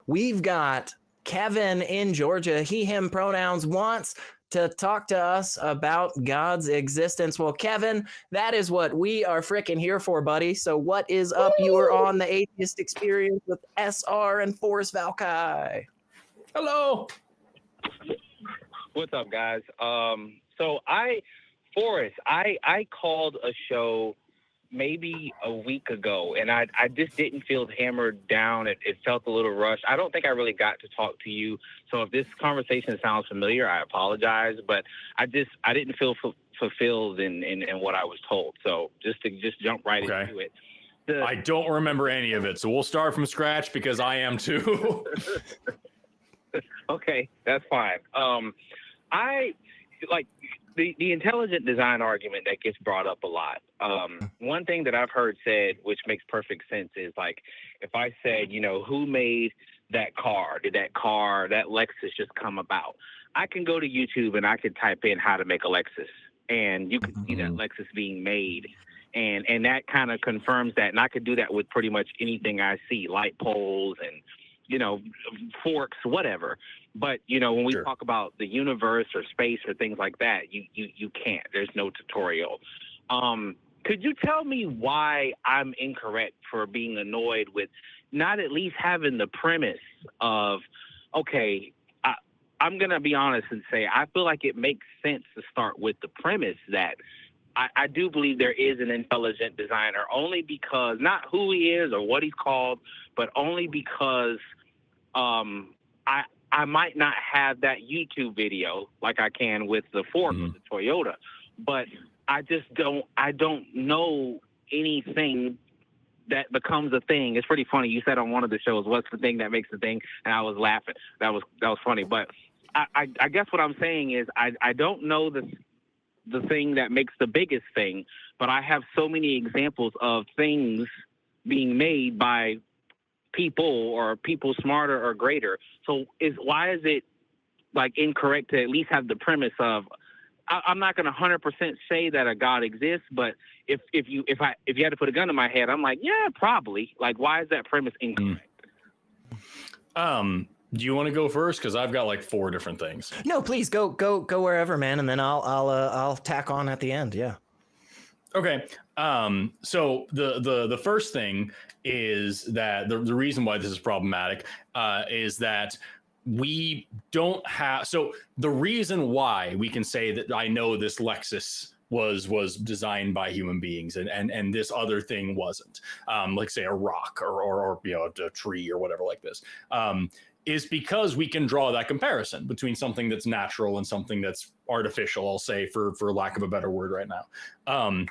we've got Kevin in Georgia. He, him pronouns, wants to talk to us about God's existence. Well, Kevin, that is what we are freaking here for, buddy. So what is up? You are on the Atheist Experience with SR and Forrest Valkai. Hello. What's up, guys? Forrest, I called a show maybe a week ago, and I just didn't feel hammered down. It felt a little rushed. I don't think I really got to talk to you. So if this conversation sounds familiar, I apologize. But I didn't feel fulfilled in what I was told. So just jump right into it. I don't remember any of it, so we'll start from scratch because I am too. Okay, that's fine. I like the intelligent design argument that gets brought up a lot. One thing that I've heard said, which makes perfect sense, is like if I said, who made that car? Did that Lexus just come about? I can go to YouTube and I can type in how to make a Lexus, and you can see that Lexus being made. And that kind of confirms that. And I could do that with pretty much anything I see, light poles and, forks, whatever. But, when we talk about the universe or space or things like that, you can't. There's no tutorial. Could you tell me why I'm incorrect for being annoyed with not at least having the premise of, okay, I'm going to be honest and say I feel like it makes sense to start with the premise that I do believe there is an intelligent designer, only because, not who he is or what he's called, but only because I might not have that YouTube video like I can with the Ford or the Toyota, but I don't know anything that becomes a thing. It's pretty funny. You said on one of the shows, what's the thing that makes the thing? And I was laughing. That was funny. But I guess what I'm saying is I don't know the thing that makes the biggest thing, but I have so many examples of things being made by people or people smarter or greater. So why is it like incorrect to at least have the premise of, I'm not going to 100% say that a God exists, but if you had to put a gun to my head, I'm like, yeah, probably. Like, why is that premise incorrect? Do you want to go first? Because I've got like 4 different things. No, please go wherever, man, and then I'll tack on at the end. Yeah. Okay. So the first thing is that the reason why this is problematic is that we don't have. So the reason why we can say that I know this Lexus was designed by human beings and this other thing wasn't, like say a rock or a tree or whatever like this, is because we can draw that comparison between something that's natural and something that's artificial, I'll say, for lack of a better word right now.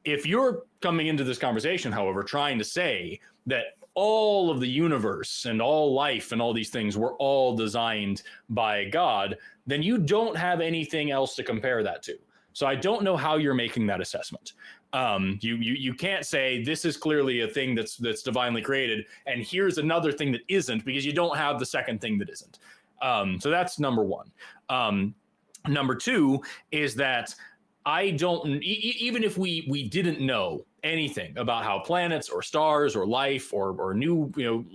If you're coming into this conversation, however, trying to say that all of the universe and all life and all these things were all designed by God, then you don't have anything else to compare that to. So I don't know how you're making that assessment. You can't say this is clearly a thing that's divinely created, and here's another thing that isn't, because you don't have the second thing that isn't. So that's number one. Number two is that I don't, even if we didn't know anything about how planets or stars or life or new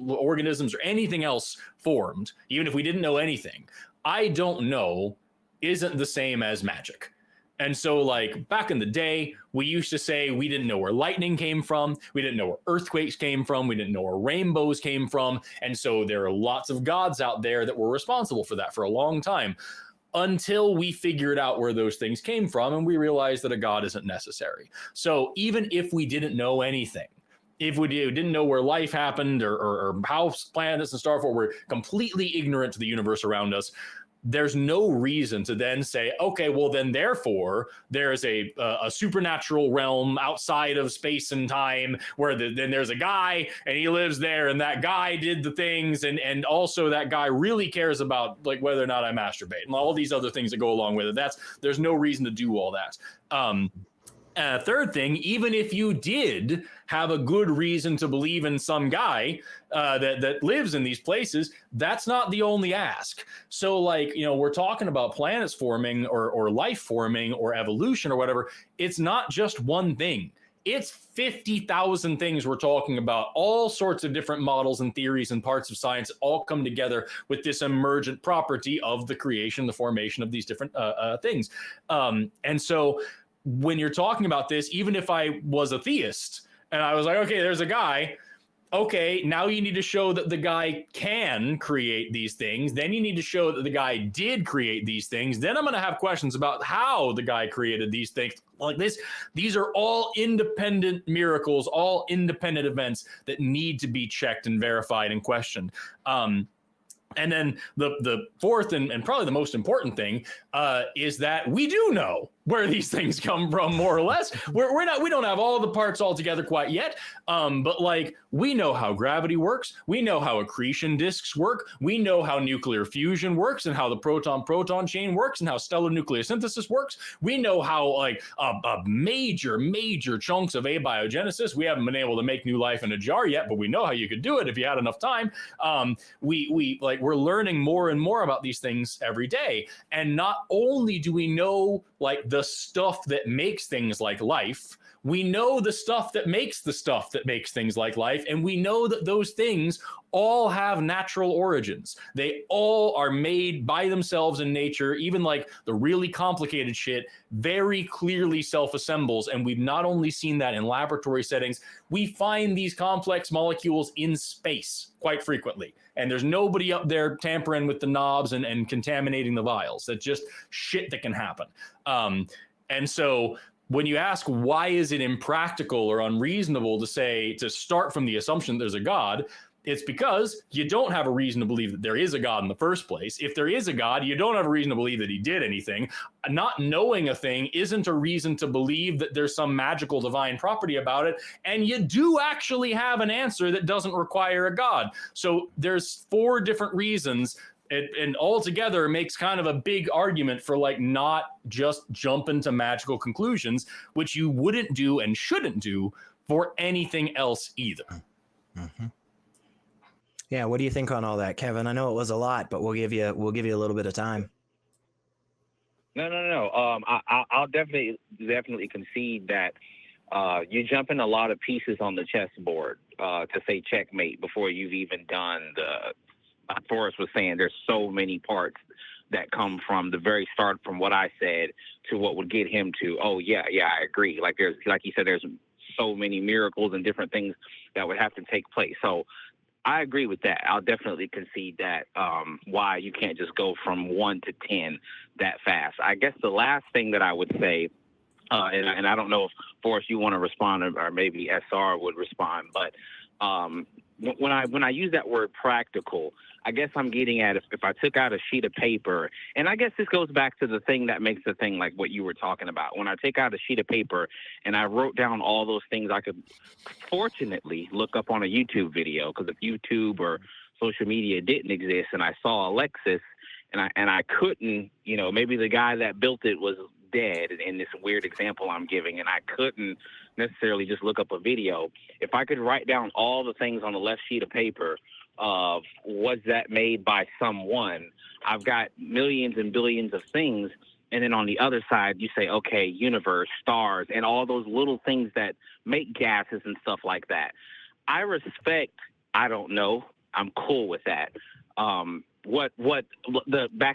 organisms or anything else formed, even if we didn't know anything, I don't know isn't the same as magic. And so like back in the day, we used to say we didn't know where lightning came from. We didn't know where earthquakes came from. We didn't know where rainbows came from. And so there are lots of gods out there that were responsible for that for a long time, until we figured out where those things came from and we realized that a God isn't necessary. So even if we didn't know anything, if we didn't know where life happened or how planets and stars were completely ignorant to the universe around us, there's no reason to then say, okay, well then therefore there's a supernatural realm outside of space and time where then there's a guy and he lives there and that guy did the things and also that guy really cares about like whether or not I masturbate and all these other things that go along with it. There's no reason to do all that. Third thing, even if you did have a good reason to believe in some guy that lives in these places, that's not the only ask. So like, we're talking about planets forming or life forming or evolution or whatever. It's not just one thing. it's 50,000 things we're talking about, all sorts of different models and theories and parts of science all come together with this emergent property of the creation, the formation of these different things. And so when you're talking about this, even if I was a theist and I was like, okay, there's a guy, okay, now you need to show that the guy can create these things. Then you need to show that the guy did create these things. Then I'm going to have questions about how the guy created these things. Like this, these are all independent miracles, all independent events that need to be checked and verified and questioned. And then the fourth and probably the most important thing is that we do know where these things come from, more or less. We don't have all the parts all together quite yet, but like we know how gravity works, we know how accretion disks work, we know how nuclear fusion works and how the proton-proton chain works and how stellar nuclear synthesis works. We know how like a major chunks of abiogenesis. We haven't been able to make new life in a jar yet, but we know how you could do it if you had enough time. We're learning more and more about these things every day, and not only do we know like the stuff that makes things like life, we know the stuff that makes the stuff that makes things like life, and we know that those things all have natural origins. They all are made by themselves in nature. Even like the really complicated shit very clearly self-assembles, and we've not only seen that in laboratory settings, we find these complex molecules in space quite frequently, and there's nobody up there tampering with the knobs and contaminating the vials. That's just shit that can happen. And so when you ask why is it impractical or unreasonable to start from the assumption there's a God, it's because you don't have a reason to believe that there is a God in the first place. If there is a God, you don't have a reason to believe that he did anything. Not knowing a thing isn't a reason to believe that there's some magical divine property about it. And you do actually have an answer that doesn't require a God. So there's 4 different reasons. And altogether makes kind of a big argument for like not just jumping to magical conclusions, which you wouldn't do and shouldn't do for anything else either. Mm-hmm. Yeah, what do you think on all that, Kevin? I know it was a lot, but we'll give you a little bit of time. No. I'll definitely concede that you're jumping a lot of pieces on the chessboard to say checkmate before you've even done the. Forrest was saying there's so many parts that come from the very start, from what I said to what would get him to, oh yeah, I agree. Like you said, there's so many miracles and different things that would have to take place. So I agree with that. I'll definitely concede that why you can't just go from 1 to 10 that fast. I guess the last thing that I would say, and I don't know if Forrest you want to respond or maybe SR would respond, but when I use that word practical, I guess I'm getting at if I took out a sheet of paper, and I guess this goes back to the thing that makes the thing like what you were talking about. When I take out a sheet of paper and I wrote down all those things I could fortunately look up on a YouTube video, because if YouTube or social media didn't exist and I saw Alexis and I couldn't, maybe the guy that built it was dead in this weird example I'm giving, and I couldn't necessarily just look up a video. If I could write down all the things on the left sheet of paper of was that made by someone, I've got millions and billions of things. And then on the other side, you say, okay, universe, stars, and all those little things that make gases and stuff like that. I respect, I don't know. I'm cool with that. Back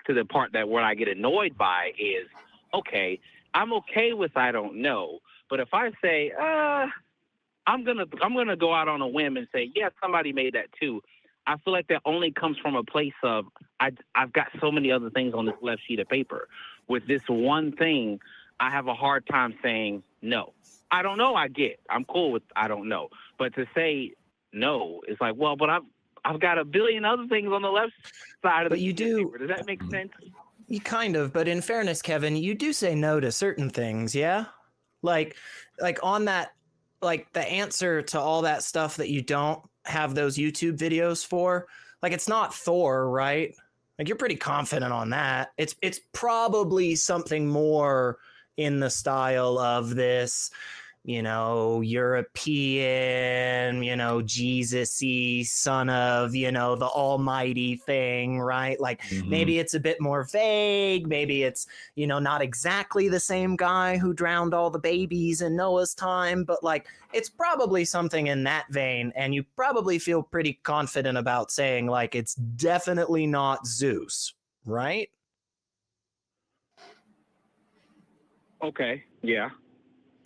to the part that where I get annoyed by is, okay, I'm okay with I don't know. But if I say, I'm gonna go out on a whim and say, yeah, somebody made that too, I feel like that only comes from a place of I've got so many other things on this left sheet of paper. With this one thing, I have a hard time saying no. I don't know. I'm cool with I don't know. But to say no is like, well, but I've got a billion other things on the left side of the sheet of paper. Does that make sense? You kind of, but in fairness, Kevin, you do say no to certain things, yeah? Like on that, like the answer to all that stuff that you don't have those YouTube videos for, like it's not Thor, right? Like you're pretty confident on that. It's probably something more in the style of this European, Jesus-y, son of, the almighty thing, right? Like maybe it's a bit more vague. Maybe it's, not exactly the same guy who drowned all the babies in Noah's time, but like it's probably something in that vein. And you probably feel pretty confident about saying like it's definitely not Zeus, right? Okay. Yeah.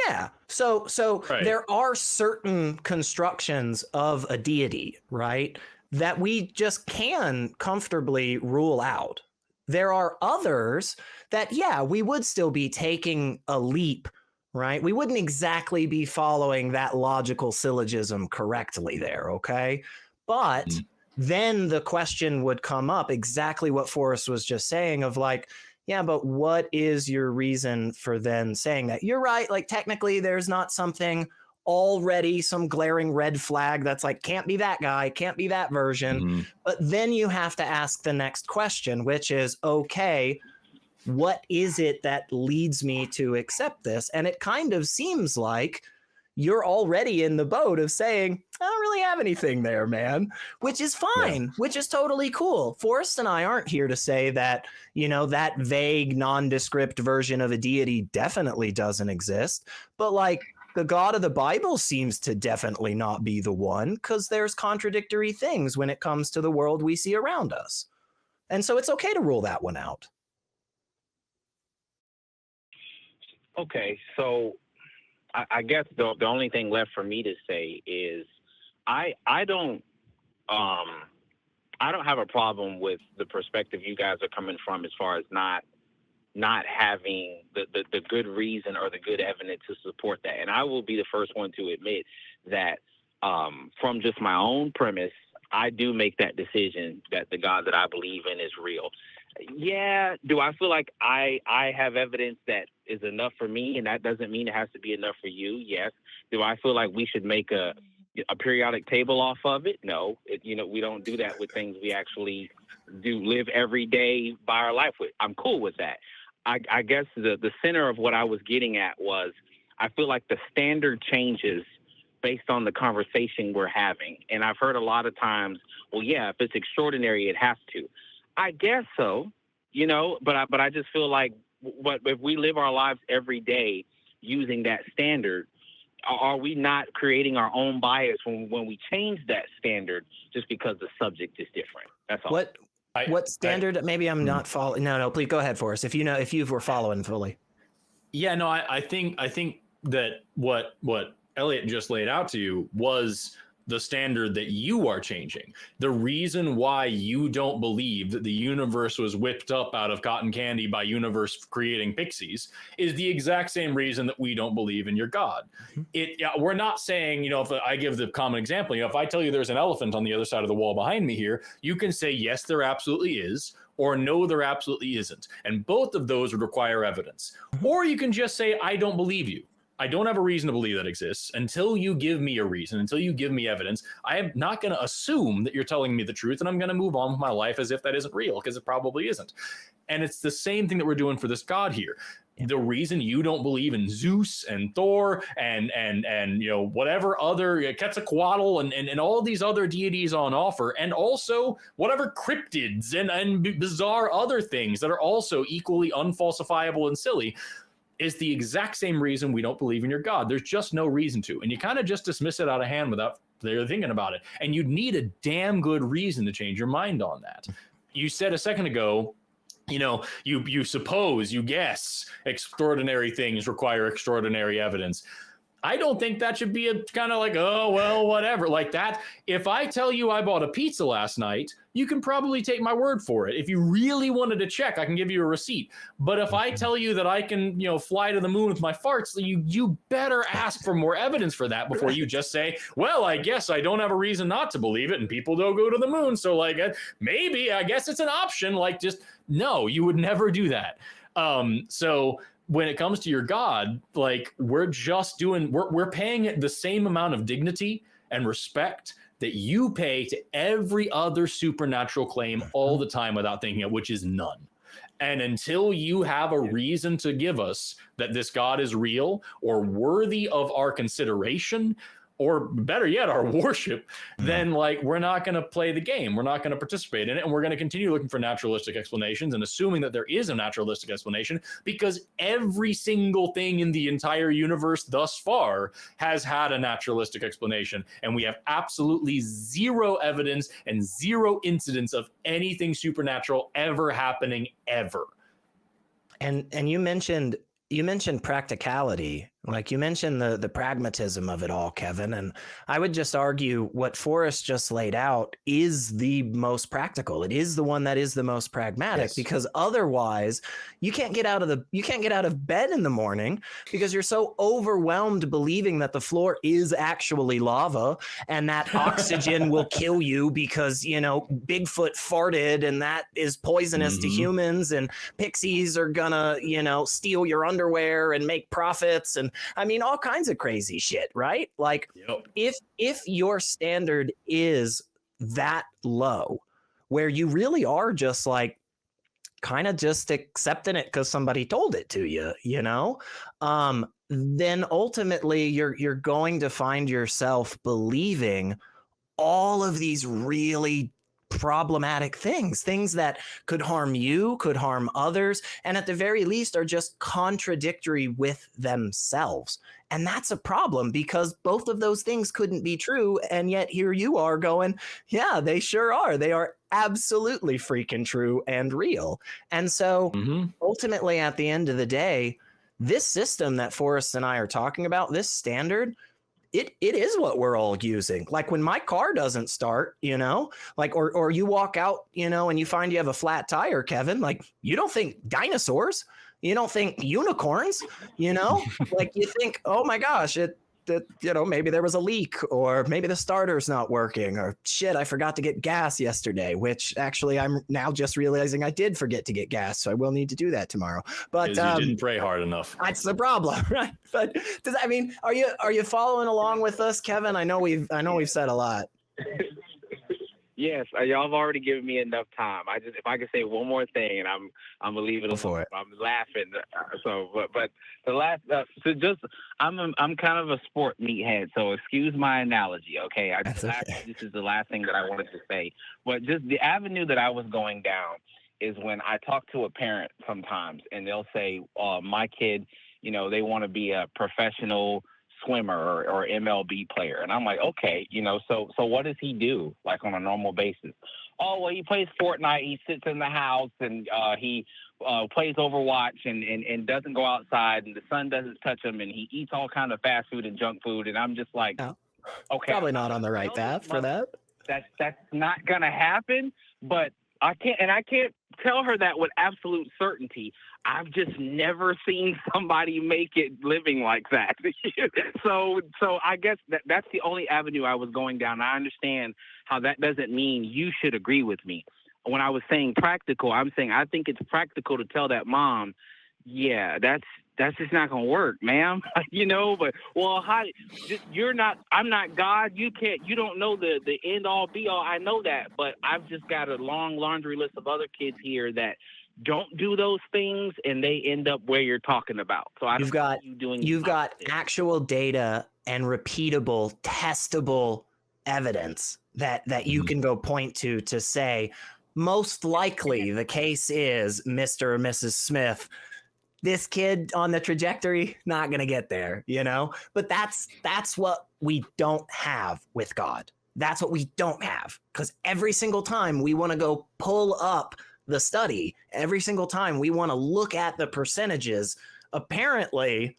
Yeah. So Right. there are certain constructions of a deity, right, that we just can comfortably rule out. There are others that, yeah, we would still be taking a leap, right? We wouldn't exactly be following that logical syllogism correctly there, okay? But then the question would come up, exactly what Forrest was just saying, of like, yeah, but what is your reason for then saying that? You're right. Like, technically, there's not something already, some glaring red flag that's like, can't be that guy, can't be that version. But then you have to ask the next question, which is, okay, what is it that leads me to accept this? And it kind of seems like you're already in the boat of saying, I don't really have anything there, man, which is fine, which is totally cool. Forrest and I aren't here to say that, that vague, nondescript version of a deity definitely doesn't exist. But like the God of the Bible seems to definitely not be the one, because there's contradictory things when it comes to the world we see around us. And so it's okay to rule that one out. Okay. So I guess the only thing left for me to say is I don't have a problem with the perspective you guys are coming from as far as not having the good reason or the good evidence to support that. And I will be the first one to admit that from just my own premise, I do make that decision that the God that I believe in is real. Yeah. Do I feel like I have evidence that is enough for me, and that doesn't mean it has to be enough for you? Yes. Do I feel like we should make a periodic table off of it? No. We don't do that with things we actually do live every day by our life with. I'm cool with that. I guess the center of what I was getting at was I feel like the standard changes based on the conversation we're having. And I've heard a lot of times, well, yeah, if it's extraordinary, it has to. I guess so, but I just feel like if we live our lives every day using that standard, are we not creating our own bias when we change that standard just because the subject is different? That's all. What standard? Maybe I'm not following. No, please go ahead, Forrest. If you were following fully. Yeah, no, I think that what Elliot just laid out to you was the standard that you are changing. The reason why you don't believe that the universe was whipped up out of cotton candy by universe creating pixies is the exact same reason that we don't believe in your God. We're not saying, if I give the common example, if I tell you there's an elephant on the other side of the wall behind me here, you can say, yes, there absolutely is, or no, there absolutely isn't. And both of those would require evidence. Or you can just say, I don't believe you. I don't have a reason to believe that exists. Until you give me a reason, until you give me evidence, I am not going to assume that you're telling me the truth, and I'm going to move on with my life as if that isn't real, because it probably isn't. And it's the same thing that we're doing for this God here. The reason you don't believe in Zeus and Thor and whatever other Quetzalcoatl and all these other deities on offer, and also whatever cryptids and bizarre other things that are also equally unfalsifiable and silly, is the exact same reason we don't believe in your God. There's just no reason to. And you kind of just dismiss it out of hand without really thinking about it. And you'd need a damn good reason to change your mind on that. You said a second ago, you suppose, you guess extraordinary things require extraordinary evidence. I don't think that should be a kind of like, oh, well, whatever, like that. If I tell you I bought a pizza last night, you can probably take my word for it. If you really wanted to check, I can give you a receipt. But if I tell you that I can, fly to the moon with my farts, you better ask for more evidence for that before you just say, well, I guess I don't have a reason not to believe it, and people don't go to the moon. So maybe, I guess it's an option. No, you would never do that. So when it comes to your God, we're paying it the same amount of dignity and respect that you pay to every other supernatural claim all the time without thinking it, which is none. And until you have a reason to give us that this God is real or worthy of our consideration, or better yet, our worship, then like we're not going to play the game. We're not going to participate in it. And we're going to continue looking for naturalistic explanations and assuming that there is a naturalistic explanation, because every single thing in the entire universe thus far has had a naturalistic explanation. And we have absolutely zero evidence and zero incidents of anything supernatural ever happening ever. And you mentioned practicality, like you mentioned the pragmatism of it all, Kevin. And I would just argue what Forrest just laid out is the most practical. It is the one that is the most pragmatic, Yes. because otherwise you can't get out of bed in the morning because you're so overwhelmed believing that the floor is actually lava and that oxygen will kill you because, you know, Bigfoot farted and that is poisonous to humans, and pixies are gonna, you know, steal your underwear and make profits, and I mean all kinds of crazy shit, right? Like if your standard is that low, where you really are just like kind of just accepting it because somebody told it to you, you know, then ultimately you're going to find yourself believing all of these really problematic things that could harm you, could harm others, and at the very least are just contradictory with themselves. And that's a problem, because both of those things couldn't be true. And yet here you are going, yeah, they sure are. They are absolutely freaking true and real. And so ultimately, at the end of the day, this system that Forrest and I are talking about, this standard, it is what we're all using. Like when my car doesn't start, you know, like, or you walk out, you know, and you find you have a flat tire, Kevin, like you don't think dinosaurs, you don't think unicorns, you know, like you think, oh my gosh, you know, maybe there was a leak, or maybe the starter's not working, or shit, I forgot to get gas yesterday, which actually I'm now just realizing I did forget to get gas. So I will need to do that tomorrow. But you didn't pray hard enough. That's the problem, right? But I mean, are you following along with us, Kevin? I know we've said a lot. Yes, y'all have already given me enough time. If I could say one more thing, and I'm gonna leave it alone. I'm laughing. But the last, I'm kind of a sport meathead, so excuse my analogy. Okay, this is the last thing that I wanted to say. But just the avenue that I was going down is when I talk to a parent sometimes, and they'll say, "My kid, you know, they want to be a professional swimmer or MLB player," and I'm like, okay, you know, so what does he do like on a normal basis? Oh, well, he plays Fortnite, he sits in the house, and he plays Overwatch and doesn't go outside, and the sun doesn't touch him, and he eats all kind of fast food and junk food, and I'm just like, okay, probably not on the right path for that. That's not gonna happen. But I can't tell her that with absolute certainty. I've just never seen somebody make it living like that. So I guess that's the only avenue I was going down. I understand how that doesn't mean you should agree with me. When I was saying practical, I'm saying I think it's practical to tell that mom, yeah, that's just not gonna work, ma'am. You know, but well, I'm not God. You don't know the end all be all. I know that, but I've just got a long laundry list of other kids here that don't do those things, and they end up where you're talking about. So you've got actual data and repeatable, testable evidence that you can go point to say, most likely the case is Mr. or Mrs. Smith. This kid on the trajectory, not going to get there, you know? But that's what we don't have with God. That's what we don't have. Because every single time we want to go pull up the study, every single time we want to look at the percentages, apparently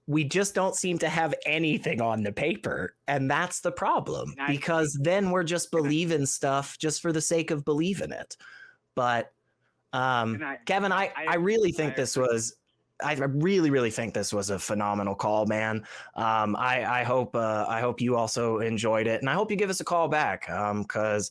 we just don't seem to have anything on the paper. And that's the problem, because then we're just believing stuff just for the sake of believing it. But Kevin, I really think this was a phenomenal call, man. I hope you also enjoyed it, and I hope you give us a call back. Because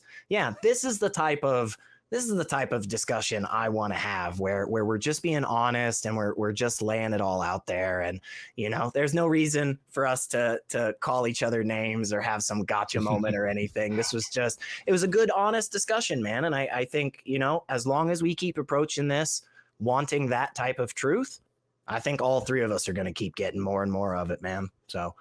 this is the type of this is the type of discussion I want to have, where we're just being honest and we're just laying it all out there. And you know, there's no reason for us to call each other names or have some gotcha moment or anything. This was just, it was a good, honest discussion, man. And I think, you know, as long as we keep approaching this wanting that type of truth, I think all three of us are going to keep getting more and more of it, man. So